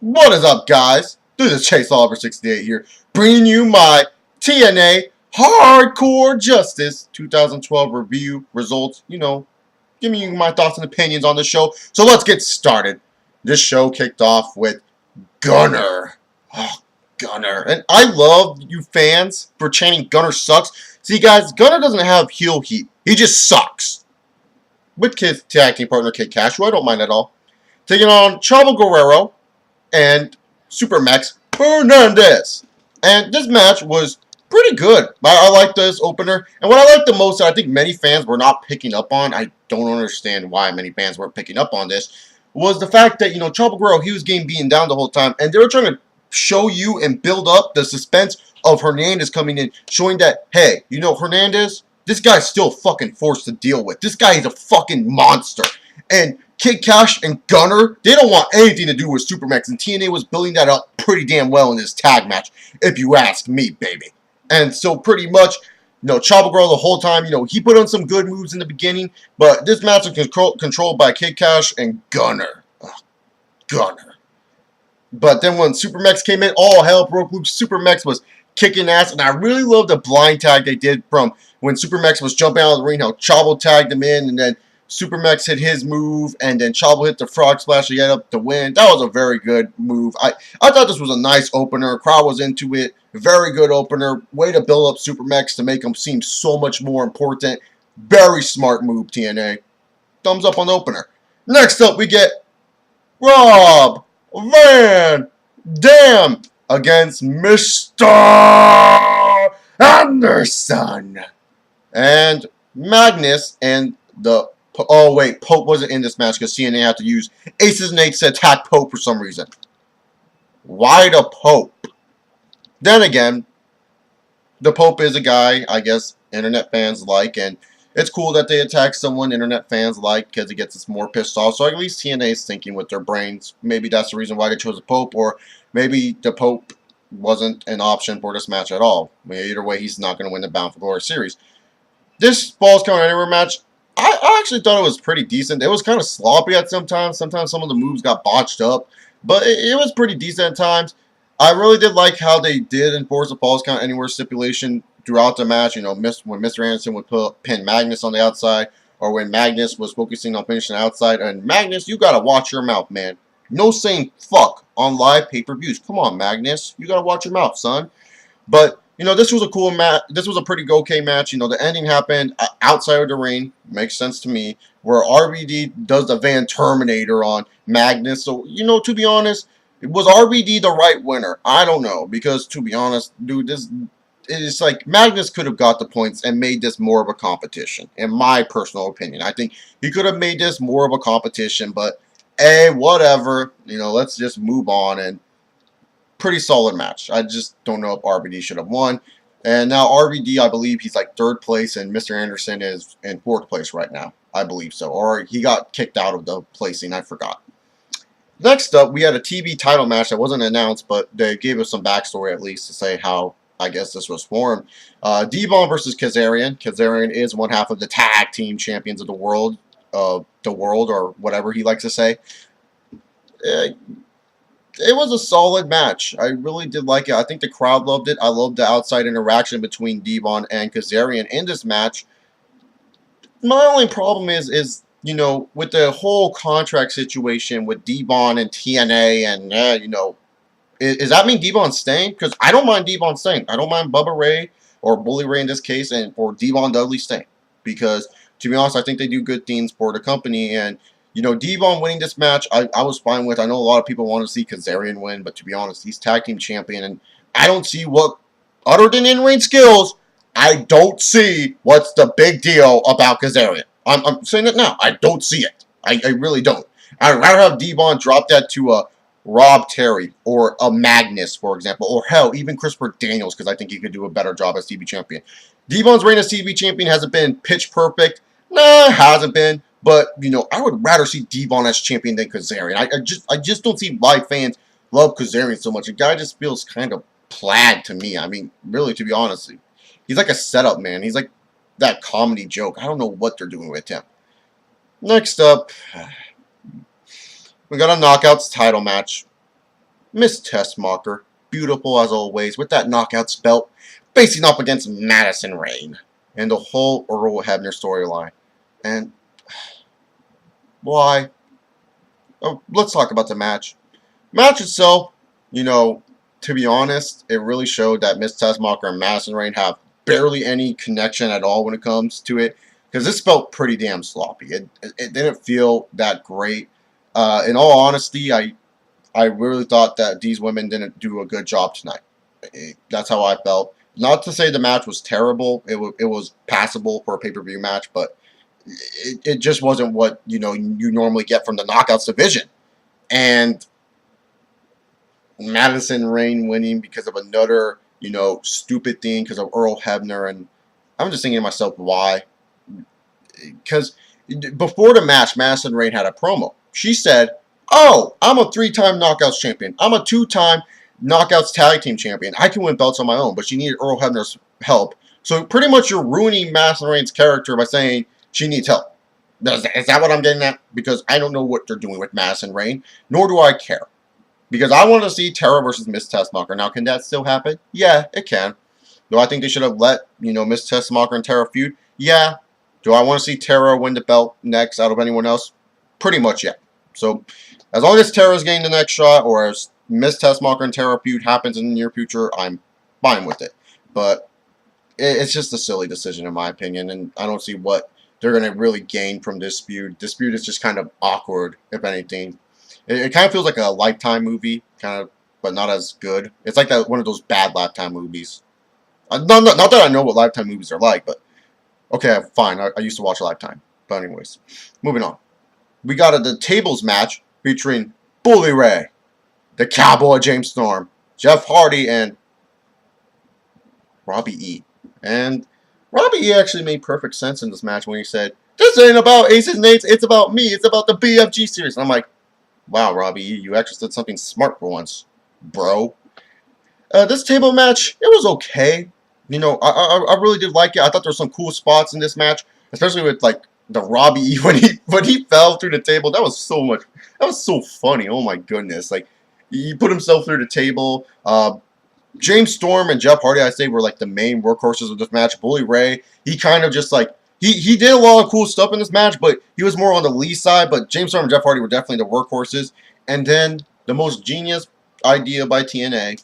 What is up, guys? This is Chase Oliver 68 here, bringing you my TNA Hardcore Justice 2012 review results. Giving you my thoughts and opinions on the show. So let's get started. This show kicked off with Gunner. Oh, Gunner. And I love you fans for chanting Gunner sucks. See, guys, Gunner doesn't have heel heat. He just sucks. With his tag team partner, Kid Cash, who I don't mind at all. Taking on Guerrero and Supermax Hernandez. And this match was pretty good. I like this opener. And what I like the most, that I think many fans were not picking up on, I don't understand why many fans weren't picking up on this, was the fact that, Guerrero, he was getting beaten down the whole time. And they were trying to show you and build up the suspense of Hernandez coming in, showing that, hey, Hernandez, this guy's still fucking forced to deal with. This guy is a fucking monster. And Kid Cash and Gunner, they don't want anything to do with Supermax, and TNA was building that up pretty damn well in this tag match, if you ask me, baby. And so pretty much, Guerrero the whole time, he put on some good moves in the beginning, but this match was controlled by Kid Cash and Gunner. Ugh, Gunner. But then when Supermax came in, all hell broke loose. Supermax was kicking ass, and I really love the blind tag they did from when Supermax was jumping out of the ring, how Chavo tagged him in, and then Supermax hit his move, and then Chavo hit the frog splash to get up the win. That was a very good move. I thought this was a nice opener. Crowd was into it. Very good opener. Way to build up Supermax to make him seem so much more important. Very smart move, TNA. Thumbs up on the opener. Next up, we get Rob Van Dam against Mr. Anderson. And Magnus and the... Oh, wait, Pope wasn't in this match because TNA had to use Aces and Eights to attack Pope for some reason. Why the Pope? Then again, the Pope is a guy, I guess, internet fans like, and it's cool that they attack someone internet fans like because it gets us more pissed off. So at least TNA is thinking with their brains. Maybe that's the reason why they chose the Pope, or maybe the Pope wasn't an option for this match at all. Either way, he's not going to win the Bound for Glory series. This Falls Count Anywhere match, I actually thought it was pretty decent. It was kind of sloppy at sometimes. Sometimes some of the moves got botched up. But it was pretty decent at times. I really did like how they did enforce the Falls Count Anywhere stipulation throughout the match. When Mr. Anderson would pin Magnus on the outside, or when Magnus was focusing on finishing outside. And Magnus, you gotta watch your mouth, man. No saying fuck on live pay-per-views. Come on, Magnus. You gotta watch your mouth, son. But this was a cool match. This was a pretty okay match. The ending happened outside of the ring. Makes sense to me. Where RVD does the Van Terminator on Magnus. So, to be honest, was RVD the right winner? I don't know. Because, to be honest, dude, it's like Magnus could have got the points and made this more of a competition. In my personal opinion. I think he could have made this more of a competition. But, hey, whatever. Let's just move on. And pretty solid match. I just don't know if RVD should have won. And now RVD, I believe he's like 3rd place, and Mr. Anderson is in 4th place right now. I believe so. Or he got kicked out of the placing. I forgot. Next up, we had a TV title match that wasn't announced, but they gave us some backstory at least to say how, I guess, this was formed. Devon versus Kazarian. Kazarian is one half of the tag team champions of the world, or whatever he likes to say. It was a solid match. I really did like it. I think the crowd loved it. I loved the outside interaction between Devon and Kazarian in this match. My only problem is with the whole contract situation with Devon and TNA, and does that mean Devon's staying? Because I don't mind Devon staying. I don't mind Bubba Ray or Bully Ray in this case, or Devon Dudley staying. Because to be honest, I think they do good things for the company. And Devon winning this match, I was fine with. I know a lot of people want to see Kazarian win, but to be honest, he's tag team champion, and I don't see what, other than in-ring skills, I don't see what's the big deal about Kazarian. I'm saying it now. I don't see it. I really don't. I'd rather have Devon drop that to a Rob Terry or a Magnus, for example, or hell, even Christopher Daniels, because I think he could do a better job as TV champion. Devon's reign as TV champion hasn't been pitch perfect. Nah, it hasn't been. But, I would rather see Devon as champion than Kazarian. I just don't see why fans love Kazarian so much. The guy just feels kind of plaid to me. I mean, really, to be honest, he's like a setup man. He's like that comedy joke. I don't know what they're doing with him. Next up, we got a Knockouts title match. Miss Tessmacher, beautiful as always, with that knockouts belt, facing up against Madison Rayne. And the whole Earl Hebner storyline. And why? Oh, let's talk about the match. Match itself, you know, to be honest, it really showed that Miss Tessmacher and Madison Rayne have barely any connection at all when it comes to it. Because this felt pretty damn sloppy. It didn't feel that great. In all honesty, I really thought that these women didn't do a good job tonight. That's how I felt. Not to say the match was terrible. It was passable for a pay-per-view match, but it just wasn't what you normally get from the Knockouts division. And Madison Rayne winning because of another stupid thing because of Earl Hebner, and I'm just thinking to myself, why? Because before the match, Madison Rayne had a promo. She said, "Oh, I'm a 3-time Knockouts champion. I'm a 2-time Knockouts tag team champion. I can win belts on my own," but she needed Earl Hebner's help. So pretty much you're ruining Madison Rayne's character by saying she needs help. Is that what I'm getting at? Because I don't know what they're doing with Madison Rayne, nor do I care. Because I want to see Tara versus Miss Tessmacher. Now, can that still happen? Yeah, it can. Do I think they should have let, Miss Tessmacher and Tara feud? Yeah. Do I want to see Tara win the belt next out of anyone else? Pretty much, yeah. So, as long as Tara's getting the next shot, or as Miss Tessmacher and Tara feud happens in the near future, I'm fine with it. But it's just a silly decision, in my opinion, and I don't see what they're going to really gain from this feud. This feud is just kind of awkward, if anything. It kind of feels like a Lifetime movie, but not as good. It's like one of those bad Lifetime movies. Not that I know what Lifetime movies are like, but okay, fine. I used to watch Lifetime. But anyways, moving on. We got the tables match featuring Bully Ray, the Cowboy James Storm, Jeff Hardy, and Robbie E. And Robbie E actually made perfect sense in this match when he said, "This ain't about aces and eights, it's about me. It's about the BFG series." And I'm like, wow, Robbie, you actually said something smart for once, bro. This table match, it was okay. I really did like it. I thought there were some cool spots in this match, especially with like the Robbie when he fell through the table. That was so funny. Oh my goodness! Like he put himself through the table. James Storm and Jeff Hardy, I say, were like the main workhorses of this match. Bully Ray, he kind of just like he did a lot of cool stuff in this match, but he was more on the Lee side. But James Storm and Jeff Hardy were definitely the workhorses. And then the most genius idea by TNA.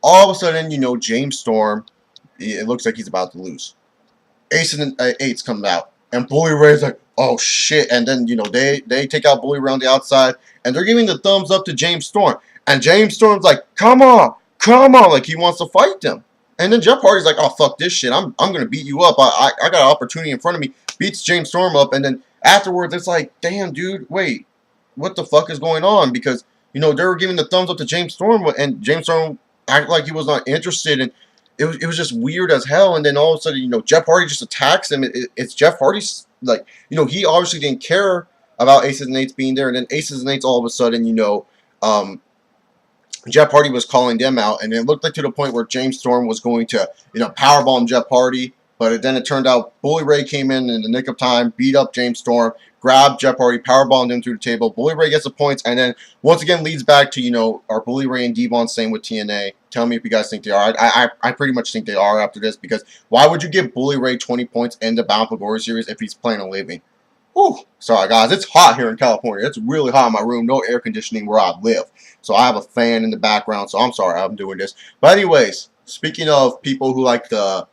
All of a sudden, James Storm, it looks like he's about to lose. Ace and Eights comes out, and Bully Ray's like, oh shit. And then they take out Bully Ray on the outside, and they're giving the thumbs up to James Storm. And James Storm's like, come on, like he wants to fight them. And then Jeff Hardy's like, oh, fuck this shit. I'm going to beat you up. I got an opportunity in front of me. Beats James Storm up. And then afterwards, it's like, damn, dude, wait. What the fuck is going on? Because, they were giving the thumbs up to James Storm. And James Storm acted like he was not interested. And it was just weird as hell. And then all of a sudden, Jeff Hardy just attacks him. It's Jeff Hardy's, like, he obviously didn't care about Aces and Eights being there. And then Aces and Eights all of a sudden, Jeff Hardy was calling them out, and it looked like to the point where James Storm was going to, powerbomb Jeff Hardy, but then it turned out Bully Ray came in the nick of time, beat up James Storm, grabbed Jeff Hardy, powerbombed him through the table. Bully Ray gets the points, and then once again leads back to, our Bully Ray and Devon staying with TNA. Tell me if you guys think they are. I pretty much think they are after this, because why would you give Bully Ray 20 points in the Bound for Glory series if he's playing a living? Whew. Sorry, guys. It's hot here in California. It's really hot in my room. No air conditioning where I live. So I have a fan in the background. So I'm sorry I'm doing this. But anyways, speaking of people who like to,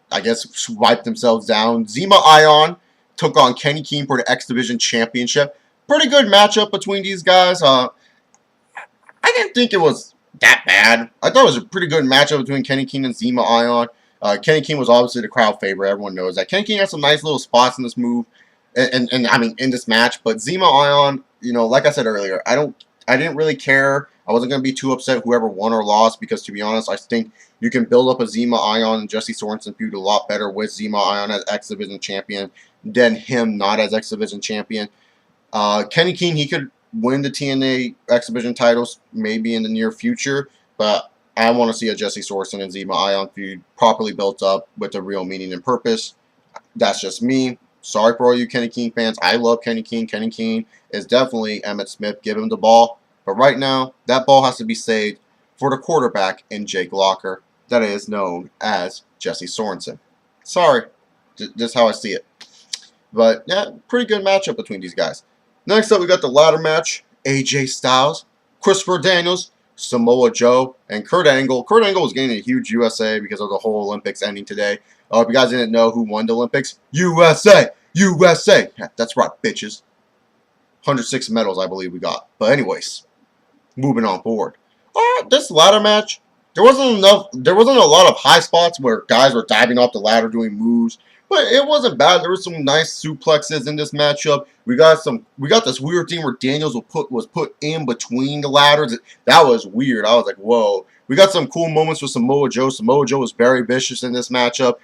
I guess, swipe themselves down, Zema Ion took on Kenny King for the X Division Championship. Pretty good matchup between these guys. I didn't think it was that bad. I thought it was a pretty good matchup between Kenny King and Zema Ion. Kenny King was obviously the crowd favorite. Everyone knows that. Kenny King has some nice little spots in this move. And I mean, in this match, but Zema Ion, like I said earlier, I didn't really care. I wasn't going to be too upset whoever won or lost, because to be honest, I think you can build up a Zema Ion and Jesse Sorensen feud a lot better with Zema Ion as X Division champion than him not as X Division champion. Kenny King, he could win the TNA X Division titles maybe in the near future, but I want to see a Jesse Sorensen and Zema Ion feud properly built up with a real meaning and purpose. That's just me. Sorry for all you Kenny King fans. I love Kenny King. Kenny King is definitely Emmett Smith. Give him the ball. But right now, that ball has to be saved for the quarterback in Jake Locker that is known as Jesse Sorensen. Sorry, just how I see it. But yeah, pretty good matchup between these guys. Next up, we got the ladder match. AJ Styles, Christopher Daniels, Samoa Joe, and Kurt Angle. Kurt Angle was getting a huge USA because of the whole Olympics ending today. If you guys didn't know who won the Olympics, USA! USA! Yeah, that's right, bitches. 106 medals, I believe we got. But anyways, moving on forward. This ladder match, there wasn't a lot of high spots where guys were diving off the ladder doing moves, but it wasn't bad. There were some nice suplexes in this matchup. We got this weird thing where Daniels was put in between the ladders. That was weird. I was like, whoa. We got some cool moments with Samoa Joe. Samoa Joe was very vicious in this matchup.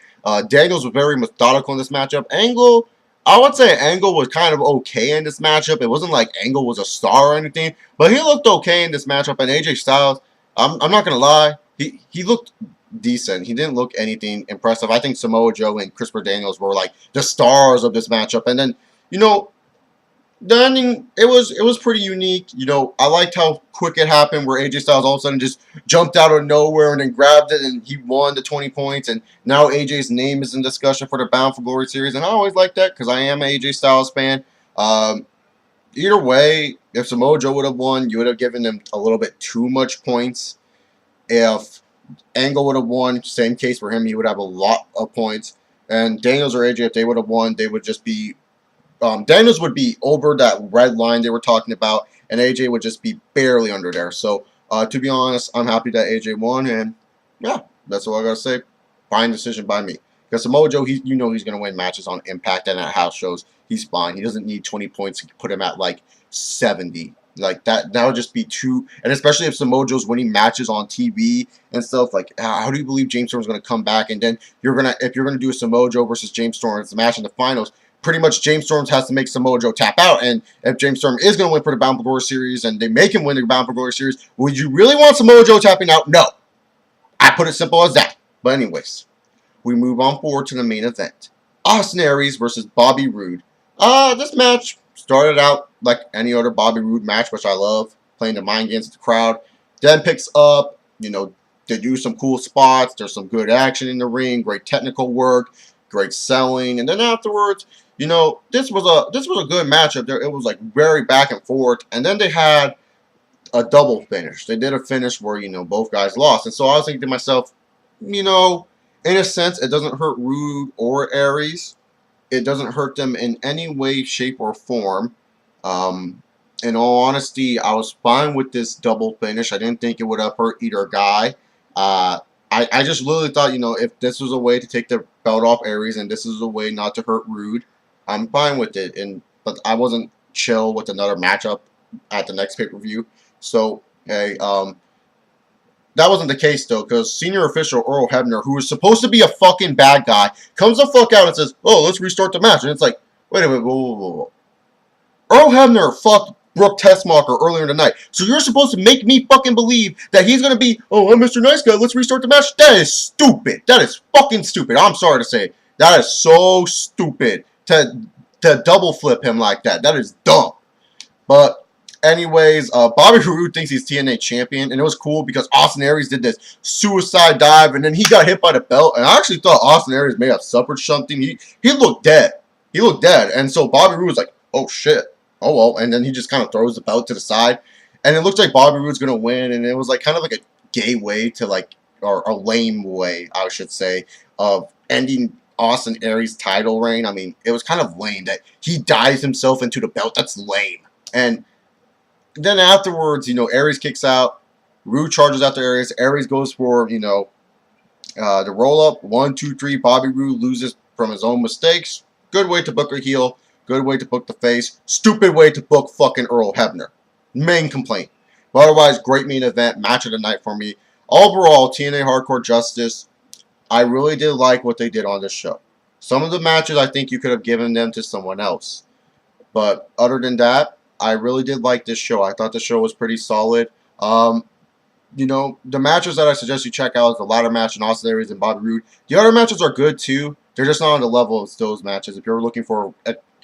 Daniels was very methodical in this matchup. Angle, I would say Angle was kind of okay in this matchup. It wasn't like Angle was a star or anything, but he looked okay in this matchup. And AJ Styles, I'm not going to lie, he looked decent. He didn't look anything impressive. I think Samoa Joe and Christopher Daniels were like the stars of this matchup. And then, you know, the ending, it was pretty unique. You know, I liked how quick it happened where AJ Styles all of a sudden just jumped out of nowhere and then grabbed it and he won the 20 points. And now AJ's name is in discussion for the Bound for Glory series. And I always like that because I am an AJ Styles fan. Either way, if Samoa Joe would have won, you would have given him a little bit too much points. If Angle would have won, same case for him, he would have a lot of points. And Daniels or AJ, if they would have won, they would just be Daniels would be over that red line they were talking about, and AJ would just be barely under there. So, to be honest, I'm happy that AJ won, and yeah, that's all I gotta say. Fine decision by me. Because Samoa Joe, he's gonna win matches on Impact and at house shows. He's fine. He doesn't need 20 points to put him at like 70. Like that would just be too. And especially if Samoa Joe's winning matches on TV and stuff, like how do you believe James Storm's gonna come back? And then if you're gonna do a Samoa Joe versus James Storm, it's a match in the finals. Pretty much James Storm has to make Samoa Joe tap out. And if James Storm is going to win for the Bound for Glory series and they make him win the Bound for Glory series, would you really want Samoa Joe tapping out? No. I put it simple as that. But anyways, we move on forward to the main event. Austin Aries versus Bobby Roode. This match started out like any other Bobby Roode match, which I love, playing the mind games with the crowd. Then picks up, you know, they do some cool spots. There's some good action in the ring, great technical work, great selling. And then afterwards, you know, this was a good matchup. There, it was like very back and forth, and then they had a double finish. They did a finish where, you know, both guys lost, and so I was thinking to myself, you know, in a sense, it doesn't hurt Roode or Aries. It doesn't hurt them in any way, shape, or form. In all honesty, I was fine with this double finish. I didn't think it would have hurt either guy. I just literally thought, you know, if this was a way to take the belt off Aries and this is a way not to hurt Roode, I'm fine with it. But I wasn't chill with another matchup at the next pay-per-view. So, hey, that wasn't the case, though, because senior official Earl Hebner, who was supposed to be a fucking bad guy, comes the fuck out and says, oh, let's restart the match. And it's like, wait a minute, whoa. Earl Hebner fucked Brooke Tessmacher earlier in the night. So you're supposed to make me fucking believe that he's going to be, oh, I'm Mr. Nice Guy, let's restart the match? That is stupid. That is fucking stupid. I'm sorry to say. That is so stupid to double flip him like that. That is dumb. But anyways, Bobby Roode thinks he's TNA champion, and it was cool because Austin Aries did this suicide dive, and then he got hit by the belt, and I actually thought Austin Aries may have suffered something. He looked dead. He looked dead, and so Bobby Roode was like, oh shit, oh well, and then he just kind of throws the belt to the side, and it looked like Bobby Roode's gonna win, and it was like kind of like a gay way to like, or a lame way, I should say, of ending Austin Aries' title reign. I mean, it was kind of lame that he dives himself into the belt. That's lame. And then afterwards, you know, Aries kicks out. Roode charges after Aries. Aries goes for, you know, the roll-up. 1, 2, 3. Bobby Roode loses from his own mistakes. Good way to book a heel. Good way to book the face. Stupid way to book fucking Earl Hebner. Main complaint. But otherwise, great main event. Match of the night for me. Overall, TNA Hardcore Justice, I really did like what they did on this show. Some of the matches, I think you could have given them to someone else. But other than that, I really did like this show. I thought the show was pretty solid. You know, the matches that I suggest you check out is the ladder match in Austin Aries and Bobby Roode. The other matches are good too. They're just not on the level of those matches. If you're looking for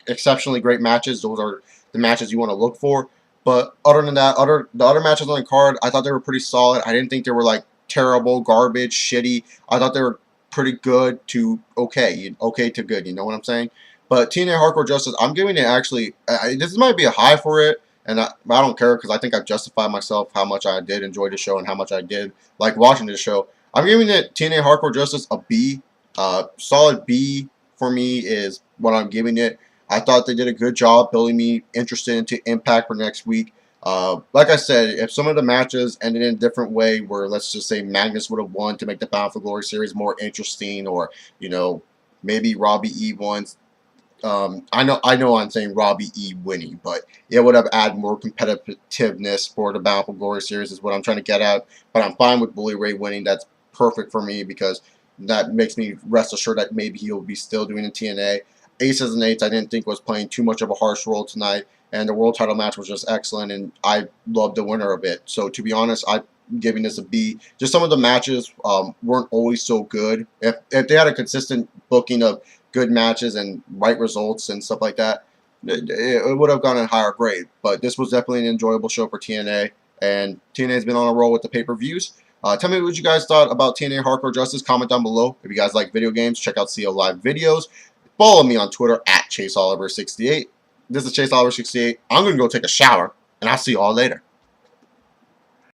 exceptionally great matches, those are the matches you want to look for. But other than that, the other matches on the card, I thought they were pretty solid. I didn't think they were like terrible, garbage, shitty. I thought they were pretty good to okay, okay to good. You know what I'm saying? But TNA Hardcore Justice, I'm giving it actually. This might be a high for it, and I don't care because I think I've justified myself how much I did enjoy the show and how much I did like watching the show. I'm giving it TNA Hardcore Justice a B. Solid B for me is what I'm giving it. I thought they did a good job building me interested into Impact for next week. Like I said, if some of the matches ended in a different way, where let's just say Magnus would have won to make the Bound for Glory series more interesting, or maybe Robbie E won. I know I'm saying Robbie E winning, but it would have added more competitiveness for the Bound for Glory series is what I'm trying to get at. But I'm fine with Bully Ray winning. That's perfect for me because that makes me rest assured that maybe he will be still doing the TNA. Aces and Eights I didn't think was playing too much of a harsh role tonight, and the world title match was just excellent, and I loved the winner of it. So to be honest, I'm giving this a B. Just some of the matches weren't always so good. If they had a consistent booking of good matches and right results and stuff like that, it would have gone a higher grade. But this was definitely an enjoyable show for TNA, and TNA has been on a roll with the pay-per-views. Tell me what you guys thought about TNA Hardcore Justice. Comment down below. If you guys like video games, check out CO Live videos. Follow me on Twitter at ChaseOliver68. This is Chase Oliver 68. I'm going to go take a shower, and I'll see you all later.